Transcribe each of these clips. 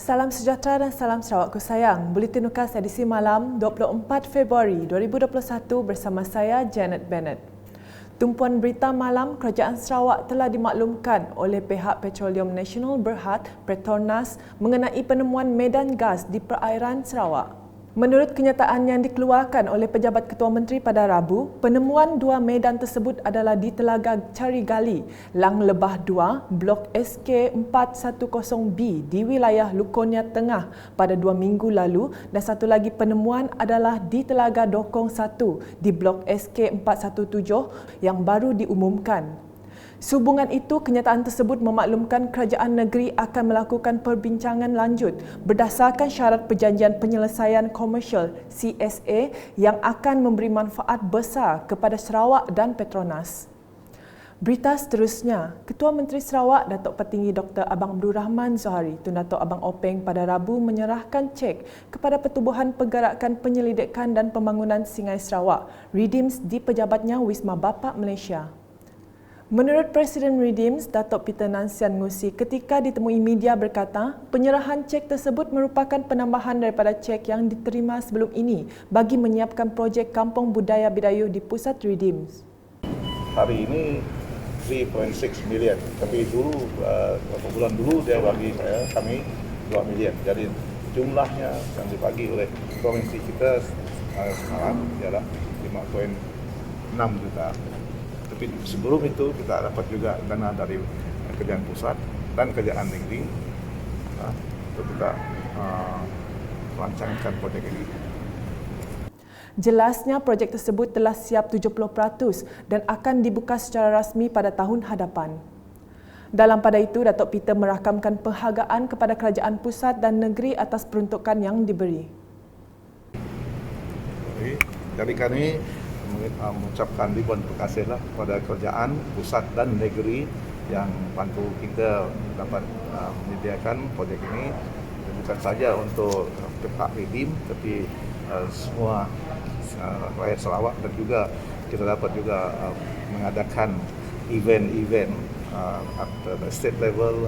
Salam sejahtera dan salam Sarawakku sayang. Buletin Ukas edisi malam 24 Februari 2021 bersama saya Janet Bennett. Tumpuan berita malam Kerajaan Sarawak telah dimaklumkan oleh pihak Petroleum Nasional Berhad Petronas mengenai penemuan medan gas di perairan Sarawak. Menurut kenyataan yang dikeluarkan oleh Pejabat Ketua Menteri pada Rabu, penemuan dua medan tersebut adalah di Telaga Cari Gali, Lang Lebah 2, Blok SK410B di wilayah Lukonia Tengah pada 2 minggu lalu dan satu lagi penemuan adalah di Telaga Dokong 1 di Blok SK417 yang baru diumumkan. Sehubungan itu, kenyataan tersebut memaklumkan kerajaan negeri akan melakukan perbincangan lanjut berdasarkan syarat Perjanjian Penyelesaian Komersial CSA yang akan memberi manfaat besar kepada Sarawak dan Petronas. Berita seterusnya, Ketua Menteri Sarawak Datuk Petinggi Dr. Abang Abdul Rahman Zohari Tun Datuk Abang Openg pada Rabu menyerahkan cek kepada Pertubuhan Pergerakan Penyelidikan dan Pembangunan Singai Sarawak (REDIMS) di pejabatnya Wisma Bapa Malaysia. Menurut Presiden REDIMS, Datuk Peter Nansian Ngusi ketika ditemui media berkata, penyerahan cek tersebut merupakan penambahan daripada cek yang diterima sebelum ini bagi menyiapkan projek Kampung Budaya Bidayuh di pusat REDIMS. Hari ini 3.6 million, tapi dulu beberapa bulan dulu dia bagi kami 2 million. Jadi jumlahnya yang dibagi oleh provinsi kita sekarang ialah 5.6 juta. Tapi sebelum itu kita dapat juga dana dari kerajaan pusat dan kerajaan negeri untuk kita merancangkan projek ini. Jelasnya projek tersebut telah siap 70% dan akan dibuka secara rasmi pada tahun hadapan. Dalam pada itu, Datuk Peter merakamkan penghargaan kepada kerajaan pusat dan negeri atas peruntukan yang diberi. Jadi kami mengucapkan ribuan terima kasihlah kepada kerajaan pusat dan negeri yang bantu kita dapat menyediakan projek ini, bukan saja untuk pihak REDIM tapi semua rakyat Sarawak, dan juga kita dapat juga mengadakan event-event at the state level,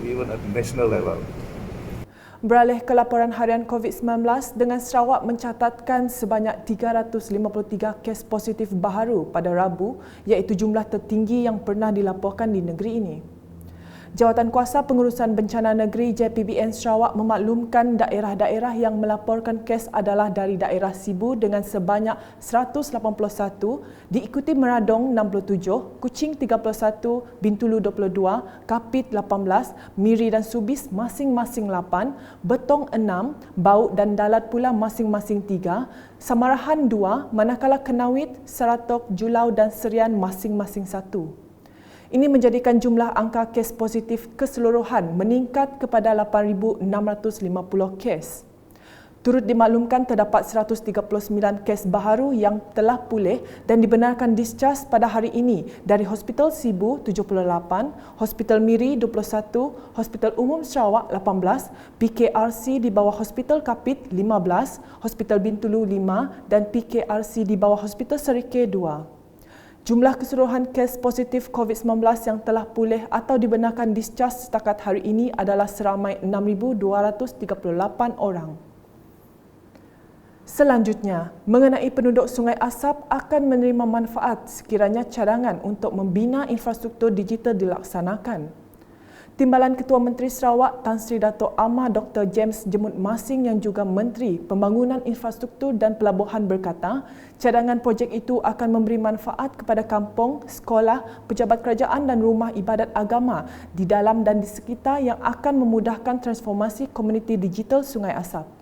even at the national level. Beralih ke laporan harian COVID-19, dengan Sarawak mencatatkan sebanyak 353 kes positif baharu pada Rabu, iaitu jumlah tertinggi yang pernah dilaporkan di negeri ini. Jawatan Kuasa Pengurusan Bencana Negeri JPBN Sarawak memaklumkan daerah-daerah yang melaporkan kes adalah dari daerah Sibu dengan sebanyak 181, diikuti Meradong 67, Kuching 31, Bintulu 22, Kapit 18, Miri dan Subis masing-masing 8, Betong 6, Baut dan Dalat pula masing-masing 3, Samarahan 2, manakala Kenawit, Seratok, Julau dan Serian masing-masing 1. Ini menjadikan jumlah angka kes positif keseluruhan meningkat kepada 8,650 kes. Turut dimaklumkan terdapat 139 kes baharu yang telah pulih dan dibenarkan discharge pada hari ini dari Hospital Sibu 78, Hospital Miri 21, Hospital Umum Sarawak 18, PKRC di bawah Hospital Kapit 15, Hospital Bintulu 5 dan PKRC di bawah Hospital Serikir 2. Jumlah keseluruhan kes positif COVID-19 yang telah pulih atau dibenarkan discharge setakat hari ini adalah seramai 6,238 orang. Selanjutnya, mengenai penduduk Sungai Asap akan menerima manfaat sekiranya cadangan untuk membina infrastruktur digital dilaksanakan. Timbalan Ketua Menteri Sarawak Tan Sri Dato' Amar Dr. James Jemut Masing yang juga Menteri Pembangunan Infrastruktur dan Pelabuhan berkata, cadangan projek itu akan memberi manfaat kepada kampung, sekolah, pejabat kerajaan dan rumah ibadat agama di dalam dan di sekitar yang akan memudahkan transformasi komuniti digital Sungai Asap.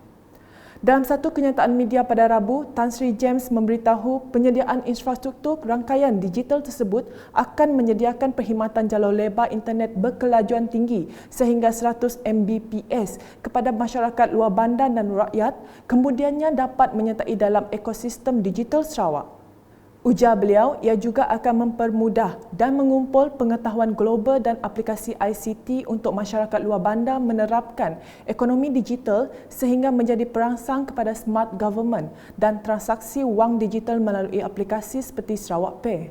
Dalam satu kenyataan media pada Rabu, Tan Sri James memberitahu penyediaan infrastruktur rangkaian digital tersebut akan menyediakan perkhidmatan jalur lebar internet berkelajuan tinggi sehingga 100 Mbps kepada masyarakat luar bandar dan rakyat, kemudiannya dapat menyertai dalam ekosistem digital Sarawak. Ujar beliau, ia juga akan mempermudah dan mengumpul pengetahuan global dan aplikasi ICT untuk masyarakat luar bandar menerapkan ekonomi digital sehingga menjadi perangsang kepada smart government dan transaksi wang digital melalui aplikasi seperti Sarawak Pay.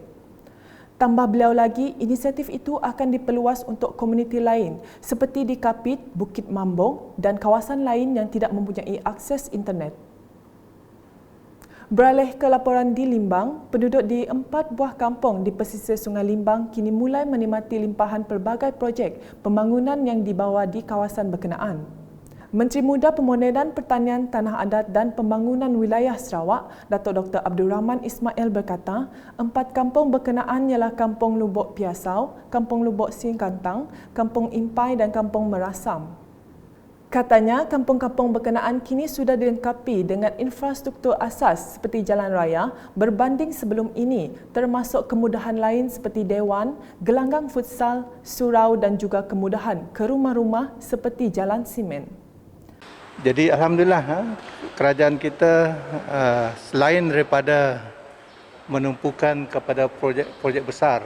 Tambah beliau lagi, inisiatif itu akan diperluas untuk komuniti lain seperti di Kapit, Bukit Mambong dan kawasan lain yang tidak mempunyai akses internet. Beralih ke laporan di Limbang, penduduk di 4 buah kampung di pesisir Sungai Limbang kini mulai menikmati limpahan pelbagai projek pembangunan yang dibawa di kawasan berkenaan. Menteri Muda Pemodenan Pertanian Tanah Adat dan Pembangunan Wilayah Sarawak, Datuk Dr. Abdul Rahman Ismail berkata, 4 kampung berkenaan ialah Kampung Lubuk Piasau, Kampung Lubuk Singkantang, Kampung Impai dan Kampung Merasam. Katanya, kampung-kampung berkenaan kini sudah dilengkapi dengan infrastruktur asas seperti jalan raya berbanding sebelum ini, termasuk kemudahan lain seperti dewan, gelanggang futsal, surau dan juga kemudahan ke rumah-rumah seperti jalan simen. Jadi alhamdulillah kerajaan kita selain daripada menumpukan kepada projek-projek besar,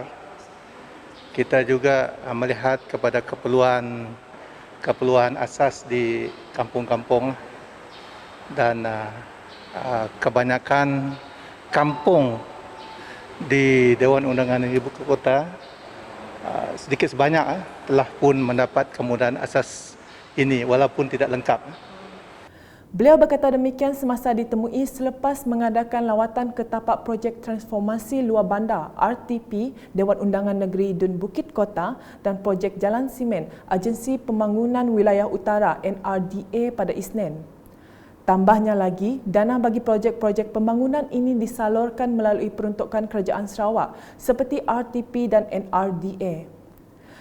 kita juga melihat kepada keperluan asas di kampung-kampung dan kebanyakan kampung di Dewan Undangan Ibu Kota sedikit sebanyak telah pun mendapat kemudahan asas ini walaupun tidak lengkap. Beliau berkata demikian semasa ditemui selepas mengadakan lawatan ke tapak projek transformasi luar bandar RTP Dewan Undangan Negeri Dun Bukit Kota dan projek Jalan Simen Agensi Pembangunan Wilayah Utara NRDA pada Isnin. Tambahnya lagi, dana bagi projek-projek pembangunan ini disalurkan melalui peruntukan Kerajaan Sarawak seperti RTP dan NRDA.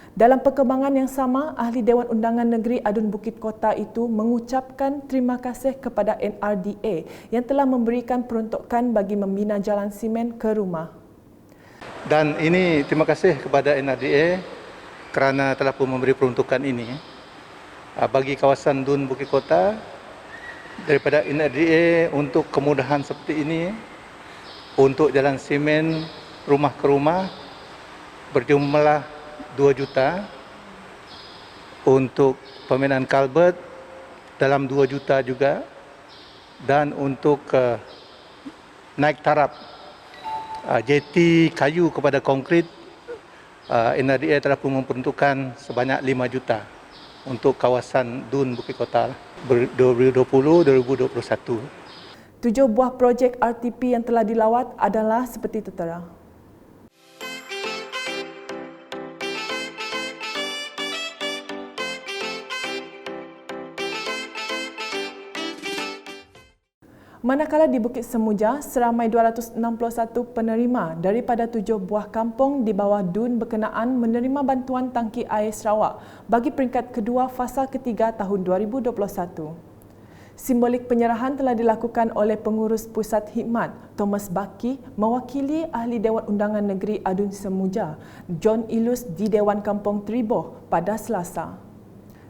Dalam perkembangan yang sama, Ahli Dewan Undangan Negeri Adun Bukit Kota itu mengucapkan terima kasih kepada NRDA yang telah memberikan peruntukan bagi membina jalan simen ke rumah. Dan ini terima kasih kepada NRDA kerana telah pun memberi peruntukan ini bagi kawasan Dun Bukit Kota. Daripada NRDA untuk kemudahan seperti ini, untuk jalan simen rumah ke rumah berjumlah 2 juta, untuk pembinaan kalbet dalam 2 juta juga, dan untuk naik taraf jeti kayu kepada konkrit, NRDA telah pun memperuntukkan sebanyak 5 juta untuk kawasan Dun Bukit Kota 2020-2021. 7 buah projek RTP yang telah dilawat adalah seperti tertera. Manakala di Bukit Semuja, seramai 261 penerima daripada 7 buah kampung di bawah DUN berkenaan menerima bantuan tangki air Sarawak bagi peringkat kedua fasa ketiga tahun 2021. Simbolik penyerahan telah dilakukan oleh Pengurus Pusat Khidmat Thomas Baki mewakili Ahli Dewan Undangan Negeri Adun Semuja, John Ilus di Dewan Kampung Triboh pada Selasa.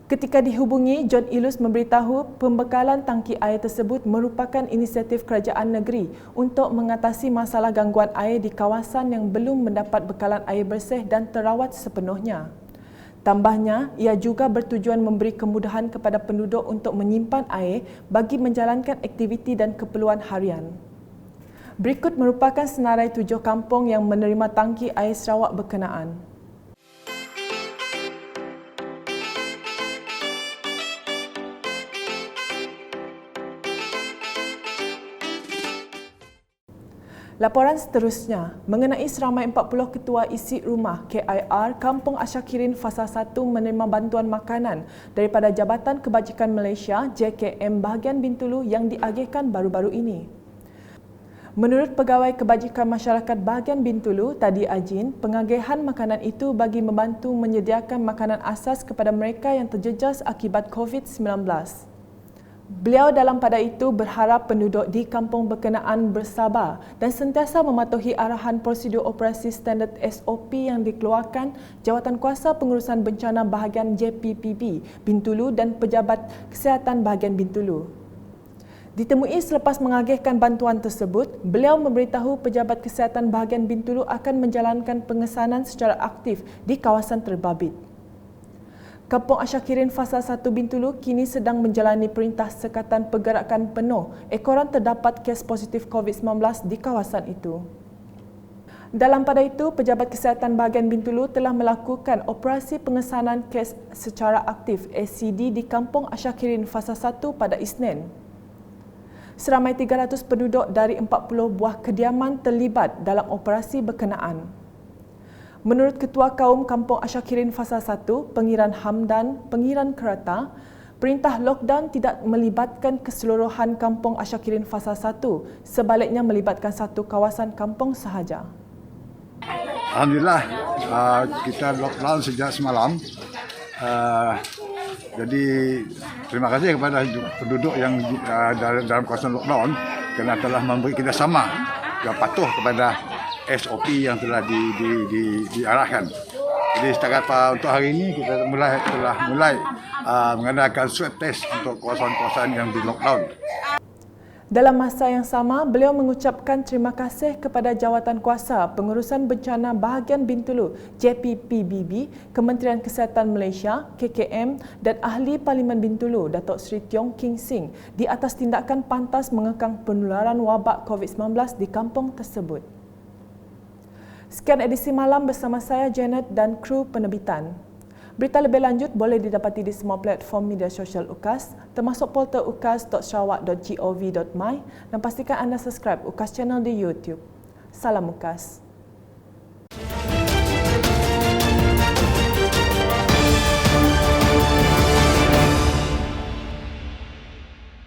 Ketika dihubungi, John Ilus memberitahu pembekalan tangki air tersebut merupakan inisiatif kerajaan negeri untuk mengatasi masalah gangguan air di kawasan yang belum mendapat bekalan air bersih dan terawat sepenuhnya. Tambahnya, ia juga bertujuan memberi kemudahan kepada penduduk untuk menyimpan air bagi menjalankan aktiviti dan keperluan harian. Berikut merupakan senarai 7 kampung yang menerima tangki air Sarawak berkenaan. Laporan seterusnya mengenai seramai 40 ketua isi rumah KIR Kampung Asyakirin Fasa 1 menerima bantuan makanan daripada Jabatan Kebajikan Malaysia JKM bahagian Bintulu yang diagihkan baru-baru ini. Menurut Pegawai Kebajikan Masyarakat bahagian Bintulu, Tadi Ajin, pengagihan makanan itu bagi membantu menyediakan makanan asas kepada mereka yang terjejas akibat COVID-19. Beliau dalam pada itu berharap penduduk di kampung berkenaan bersabar dan sentiasa mematuhi arahan prosedur operasi standard SOP yang dikeluarkan Jawatankuasa Pengurusan Bencana Bahagian JPPB Bintulu dan Pejabat Kesihatan Bahagian Bintulu. Ditemui selepas mengagihkan bantuan tersebut, beliau memberitahu Pejabat Kesihatan Bahagian Bintulu akan menjalankan pengesanan secara aktif di kawasan terbabit. Kampung Asyakirin Fasa 1 Bintulu kini sedang menjalani perintah sekatan pergerakan penuh ekoran terdapat kes positif COVID-19 di kawasan itu. Dalam pada itu, Pejabat Kesihatan Bahagian Bintulu telah melakukan operasi pengesanan kes secara aktif ACD di Kampung Asyakirin Fasa 1 pada Isnin. Seramai 300 penduduk dari 40 buah kediaman terlibat dalam operasi berkenaan. Menurut Ketua Kaum Kampung Asyakirin Fasa 1, Pengiran Hamdan, Pengiran Kerata, perintah lockdown tidak melibatkan keseluruhan Kampung Asyakirin Fasa 1, sebaliknya melibatkan satu kawasan kampung sahaja. Alhamdulillah, kita lockdown sejak semalam. Jadi terima kasih kepada penduduk yang dalam kawasan lockdown kerana telah memberi kerjasama dan patuh kepada SOP yang telah diarahkan. Jadi setakat untuk hari ini kita telah mulai mengadakan swab test untuk kawasan-kawasan yang di lockdown. Dalam masa yang sama, beliau mengucapkan terima kasih kepada Jawatankuasa Pengurusan Bencana Bahagian Bintulu JPPBB, Kementerian Kesihatan Malaysia KKM dan Ahli Parlimen Bintulu Datuk Seri Tiong King Sing di atas tindakan pantas mengekang penularan wabak COVID-19 di kampung tersebut. Sekian edisi malam bersama saya Janet dan kru penerbitan. Berita lebih lanjut boleh didapati di semua platform media sosial UKAS, termasuk portal ukas.sarawak.gov.my dan pastikan anda subscribe UKAS Channel di YouTube. Salam UKAS.